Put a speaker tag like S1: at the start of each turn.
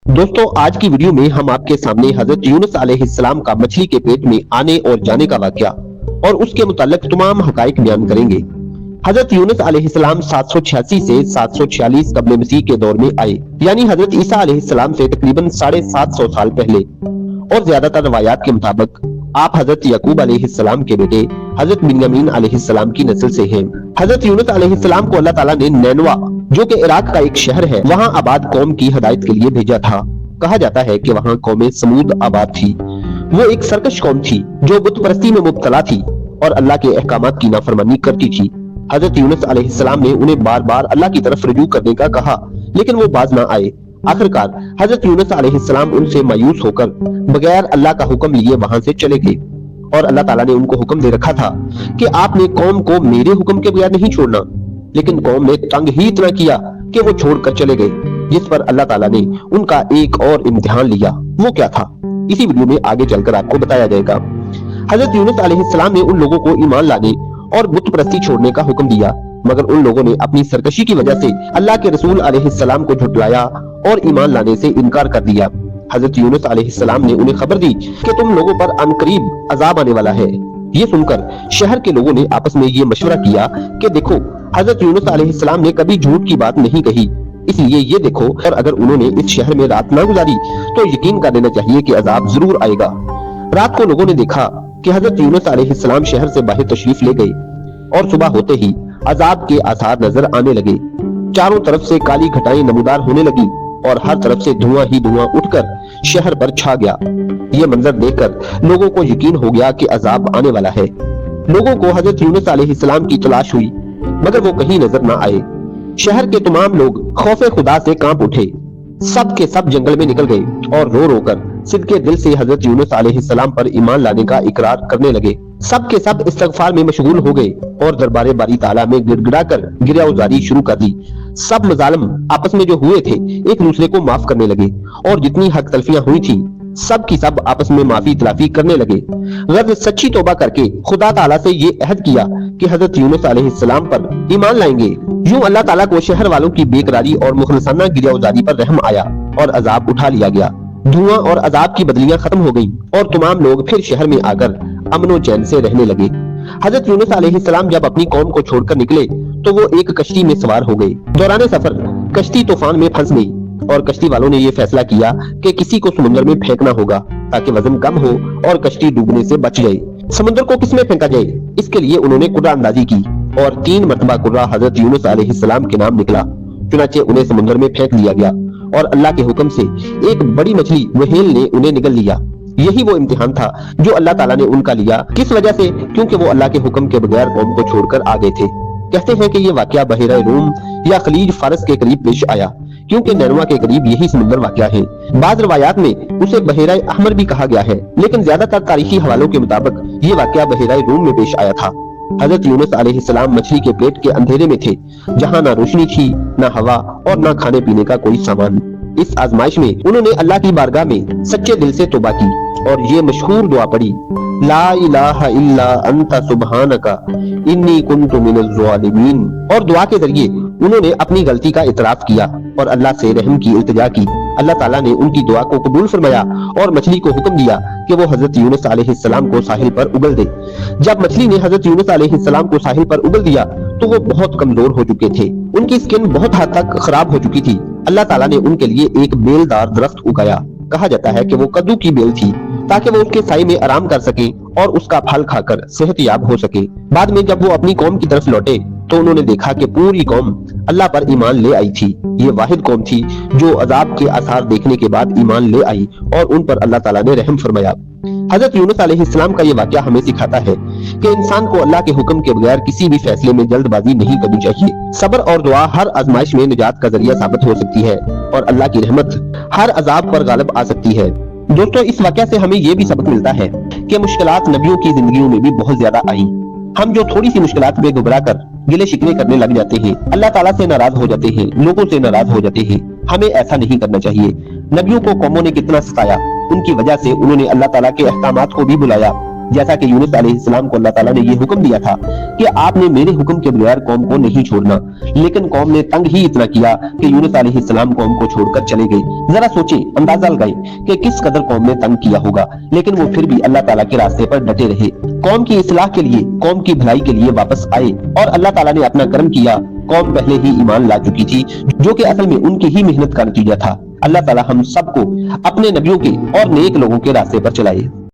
S1: दोस्तों, आज की वीडियो में हम आपके सामने हजरत यूनुस अलैहिस्सलाम का मछली के पेट में आने और जाने का वाकया और उसके मुताल्लिक तमाम हकाइक बयान करेंगे। हजरत यूनुस अलैहिस्सलाम 786 से 746 कब्ल मसीह के दौर में आए, यानी हजरत ईसा अलैहिस्सलाम से तकरीबन 750 साल पहले। और ज्यादातर रवायात के मुताबिक आप हजरत याकूब अलैहिस्सलाम के बेटे हजरत बिन्यामीन अलैहिस्सलाम की नस्ल से हैं। हजरत यूनुस अलैहिस्सलाम को अल्लाह ताला ने नैनवा, जो कि इराक का एक शहर है, वहां आबाद कौम की हिदायत के लिए भेजा था। कहा जाता है कि वहां कौम समूद आबाद थी। वो एक सरकश कौम थी जो बुत परस्ती में मुब्तला थी और अल्लाह के अहकामात की नाफरमानी करती थी। हजरत यूनुस अलैहिस्सलाम ने उन्हें बार बार अल्लाह की तरफ रुजू करने का कहा, लेकिन वो बाज ना आए। आखिरकार हजरत यूनुस अलैहिस्सलाम उनसे मायूस होकर बगैर अल्लाह का हुक्म लिए वहां से चले गए। और अल्लाह ताला ने उनको हुक्म दे रखा था कि आपने कौम को मेरे हुक्म के बगैर नहीं छोड़ना, लेकिन कौम ने तंग ही इतना किया कि वो छोड़कर चले गए, जिस पर अल्लाह ताला ने उनका एक और इम्तिहान लिया। वो क्या था, इसी वीडियो में आगे चलकर आपको बताया जाएगा। हजरत यूनुस अलैहिस्सलाम ने उन लोगों को ईमान लाने और बुत परस्ती छोड़ने का हुक्म दिया, मगर उन लोगों ने अपनी सरकशी की वजह से अल्लाह के रसूल अलैहिस्सलाम को झुठलाया और ईमान लाने से इनकार कर दिया। हजरत यूनुस अलैहिस्सलाम ने उन्हें खबर दी कि तुम लोगों पर अनकरीब अजाब आने वाला है। ये सुनकर शहर के लोगों ने आपस में ये मशवरा किया कि देखो, हजरत यूनुस अलैहिस्सलाम ने कभी झूठ की बात नहीं कही, इसलिए ये देखो, और अगर उन्होंने इस शहर में रात न गुजारी तो यकीन कर देना चाहिए कि अजाब जरूर आएगा। रात को लोगों ने देखा कि हजरत यूनुस अलैहिस्सलाम शहर से बाहर तशरीफ ले गए और सुबह होते ही अजाब के आसार नजर आने लगे। चारों तरफ से काली घटाएं नमूदार होने लगी और हर तरफ से धुआं ही धुआं उठकर शहर पर छा गया। ये मंजर देखकर लोगों को यकीन हो गया कि अजाब आने वाला है। लोगों को हजरत यूनुस अलैहिस्सलाम की तलाश हुई, मगर वो कहीं नजर न आए। शहर के तमाम लोग खौफे खुदा से कांप उठे। सब के सब जंगल में निकल गए और रो रो कर सिद्के दिल से हजरत यूनुस अलैहिस्सलाम पर ईमान लाने का इकरार करने लगे। सब के सब इस्तगफार में मशगूल हो गए और दरबारे बारी ताला में गिड़गिड़ा कर गिरियाउजारी शुरू कर दी। सब मजालिम आपस में जो हुए थे एक दूसरे को माफ करने लगे और जितनी हक तलफियां हुई थी सब की सब आपस में माफी तलाफी करने लगे। गर्ज सच्ची तौबा करके खुदा ताला से ये अहद किया कि हजरत यूनुस अलैहिस्सलाम पर ईमान लाएंगे। यूं अल्लाह ताला को शहर वालों की बेकरारी और मुखलसाना गिरियाउजारी पर रहम आया और अजाब उठा लिया गया। धुआं और अजाब की बदलियां खत्म हो गईं और तमाम लोग फिर शहर में आकर अमन और चैन से रहने लगे। हजरत यूनुस अलैहिस्सलाम जब अपनी कौम को छोड़कर निकले तो वो एक कश्ती में सवार हो गए। दौरान सफर कश्ती तूफान में फंस गई और कश्ती वालों ने ये फैसला किया कि किसी को समुद्र में फेंकना होगा ताकि वजन कम हो और कश्ती डूबने से बच जाए। समुद्र को किसमें फेंका जाए, इसके लिए उन्होंने कुर्रा अंदाजी की और 3 मरतबा कुर्रा हजरत यूनुस अलैहिस्सलाम के नाम निकला। चुनाचे उन्हें समुद्र में फेंक दिया गया और अल्लाह के हुक्म से एक बड़ी मछली व्हेल ने उन्हें निगल लिया। यही वो इम्तिहान था जो अल्लाह ताला ने उनका लिया। किस वजह से? क्योंकि वो अल्लाह के हुक्म के बगैर कौम को छोड़कर आ गए थे। कहते हैं कि ये वाकया बहरा रूम या खलीज फारस के करीब पेश आया, क्योंकि नैनवा के करीब यही समुद्र वाकया है। बाद रवायात में उसे बहरा अहमर भी कहा गया है, लेकिन ज्यादातर तारीखी हवालों के मुताबिक ये वाकया बहरा रूम में पेश आया था। हजरत यूनुस अलैहिस्सलाम मछली के पेट के अंधेरे में थे, जहाँ ना रोशनी थी, ना हवा और ना खाने पीने का कोई सामान। इस आजमाइश में उन्होंने अल्लाह की बारगाह में सच्चे दिल से तौबा की और ये मशहूर दुआ पढ़ी, ला इलाहा इल्ला अंता सुब्हानका इन्नी कुन्तु मिनज़ ज़ालिमीन। और दुआ के जरिए उन्होंने अपनी गलती का इतराफ किया और अल्लाह से रहम की इल्तिजा की। अल्लाह ताला ने उनकी दुआ को कबूल फरमाया और मछली को हुक्म दिया कि वो हजरत यूनुस अलैहिस्सलाम को साहिल पर उगल दे। जब मछली ने हजरत यूनुस अलैहिस्सलाम को साहिल पर उगल दिया तो वो बहुत कमजोर हो चुके थे, उनकी स्किन बहुत हद तक खराब हो चुकी थी। अल्लाह ताला ने उनके लिए एक बेलदार दरख्त उगाया। कहा जाता है कि वो कद्दू की बेल थी, ताकि वो उसके साए में आराम कर सके और उसका फल खाकर सेहतयाब हो सके। बाद में जब वो अपनी कौम की तरफ लौटे तो उन्होंने देखा कि पूरी कौम अल्लाह पर ईमान ले आई थी। ये वाहिद कौम थी जो अजाब के आसार देखने के बाद ईमान ले आई और उन पर अल्लाह ताला ने रहम फरमाया। हजरत यूनुस अलैहिस्सलाम का ये वाकया हमें सिखाता है कि इंसान को अल्लाह के हुक्म के बगैर किसी भी फैसले में जल्दबाजी नहीं करनी चाहिए। सब्र और दुआ हर आजमाइश में निजात का जरिया साबित हो सकती है और अल्लाह की रहमत हर अजाब पर गालिब आ सकती है। दोस्तों, इस वाकया से हमें ये भी सबक मिलता है कि मुश्किलात नबियों की जिंदगियों में भी बहुत ज्यादा आई। हम जो थोड़ी सी मुश्किलात में घबरा कर गिले शिकवे करने लग जाते हैं, अल्लाह ताला से नाराज हो जाते हैं, लोगों से नाराज हो जाते हैं, हमें ऐसा नहीं करना चाहिए। नबियों को कौमों ने कितना सताया, उनकी वजह से उन्होंने अल्लाह ताला के अहकामात को भी बुलाया जैसा कि यूनुस अलैहिस्सलाम को अल्लाह ताला ने ये हुक्म दिया था कि आपने मेरे हुक्म के बगैर कौम को नहीं छोड़ना, लेकिन कौम ने तंग ही इतना किया कि यूनुस अलैहिस्सलाम कौम को छोड़कर चले गए। जरा सोचें, अंदाजा लगाएं कि किस कदर कौम ने तंग किया होगा, लेकिन वो फिर भी अल्लाह ताला के रास्ते पर डटे रहे, कौम की इस्लाह के लिए, कौम की भलाई के लिए वापस आए और अल्लाह ताला ने अपना करम किया। कौम पहले ही ईमान ला चुकी थी, जो कि असल में उनकी ही मेहनत का नतीजा था। अल्लाह ताला हम सबको अपने नबियों के और नेक लोगों के रास्ते पर चलाए।